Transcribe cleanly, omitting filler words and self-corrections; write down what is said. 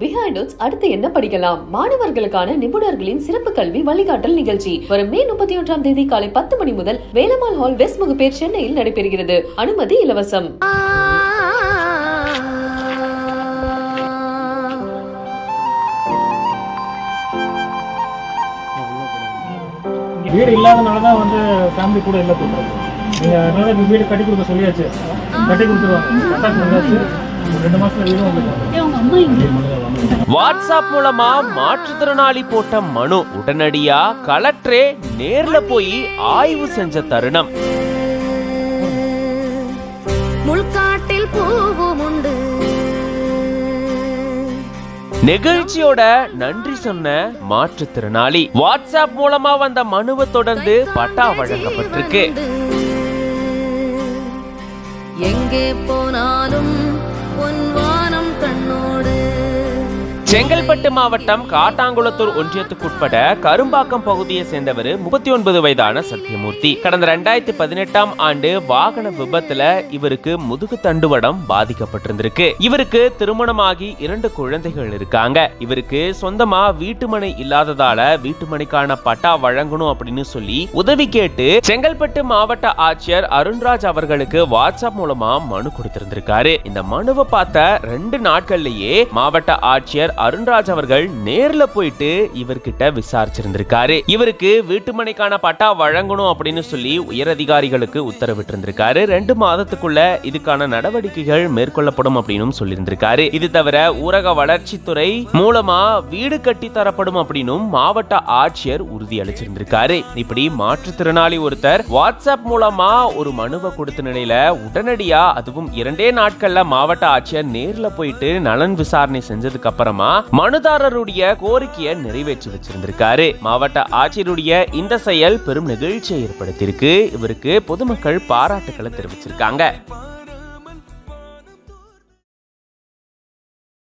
Behind Us அடுத்து என்ன படிக்கலாம்? மாணவர்களுக்கான நிபுணர்களின் சிறப்பு கல்வி வழிகாட்டல் நிகழ்ச்சி வரும் மே 31ஆம் தேதி காலை 10 மணி முதல் வேலம்மாள் ஹால் வெஸ்ட் முகப்பேர் சென்னையில் நடைபெறுகிறது. அனுமதி இலவசம். வீடு இல்லாதனாலதான் வந்து ஃபேமிலி கூட இல்ல சொல்றாங்க. நீங்க அதனால வீடு கட்டி கொடுக்க சொல்லியாச்சு, கட்டி கொடுத்துருவாங்க. 2 மாசத்துல வீடும் உங்களுக்கு. வாட்ஸ்அப் மூலமா மாற்றுத்திறனாளி போட்ட மனு உடனடியா கலெக்டரே நேர்ல போய் ஆய்வு செஞ்ச தருணம். முள்காட்டில் பூவும் உண்டு. நெகிழ்ச்சியோட நன்றி சொன்ன மாற்றுத்திறனாளி. வாட்ஸ்அப் மூலமா வந்த மனுவை தொடர்ந்து பட்டா வழங்கப்பட்டிருக்கு. எங்கே போனாலும் பொன்வானம் கண்ணோடு. செங்கல்பட்டு மாவட்டம் காட்டாங்குளத்தூர் ஒன்றியத்துக்குட்பட்ட கரும்பாக்கம் பகுதியை சேர்ந்தவர் 39 வயதான சத்தியமூர்த்தி. கடந்த 2018ஆம் ஆண்டு வாகன விபத்துல இவருக்கு முதுகு தண்டுவடம் பாதிக்கப்பட்டிருந்திருக்கு. இவருக்கு திருமணமாகி 2 குழந்தைகள் இருக்காங்க. இவருக்கு சொந்தமா வீட்டுமனை இல்லாததால வீட்டுமனைக்கான பட்டா வழங்கணும் அப்படின்னு சொல்லி உதவி கேட்டு செங்கல்பட்டு மாவட்ட ஆட்சியர் அருண்ராஜ் அவர்களுக்கு வாட்ஸ்அப் மூலமா மனு கொடுத்திருந்திருக்காரு. இந்த மனுவை பார்த்த 2 நாட்கள்லயே மாவட்ட ஆட்சியர் அருண்ராஜ் அவர்கள் நேர்ல போயிட்டு இவர்கிட்ட விசாரிச்சிருந்திருக்காரு. இவருக்கு வீட்டுமனைக்கான பட்டா வழங்கணும் அப்படின்னு சொல்லி உயர் அதிகாரிகளுக்கு உத்தரவிட்டிருந்திருக்காரு. 2 மாதத்துக்குள்ள இதுக்கான நடவடிக்கைகள் மேற்கொள்ளப்படும் அப்படின்னு சொல்லியிருந்திருக்காரு. இது தவிர ஊரக வளர்ச்சித்துறை மூலமா வீடு கட்டி தரப்படும் அப்படின்னு மாவட்ட ஆட்சியர் உறுதி அளிச்சிருந்திருக்காரு. இப்படி மாற்றுத்திறனாளி ஒருத்தர் வாட்ஸ்அப் மூலமா ஒரு மனுவை கொடுத்த நிலையில உடனடியா அதுவும் 2 நாட்கள்ல மாவட்ட ஆட்சியர் நேர்ல போயிட்டு நலன் விசாரணை செஞ்சதுக்கு அப்புறமா மனுதாரருடைய கோரிக்கையை நிறைவேற்றி வச்சிருந்திருக்காரு. மாவட்ட ஆட்சியருடைய இந்த செயல் பெரும் நெகிழ்ச்சியை ஏற்படுத்தியிருக்கு. இவருக்கு பொதுமக்கள் பாராட்டுக்களை தெரிவிச்சிருக்காங்க.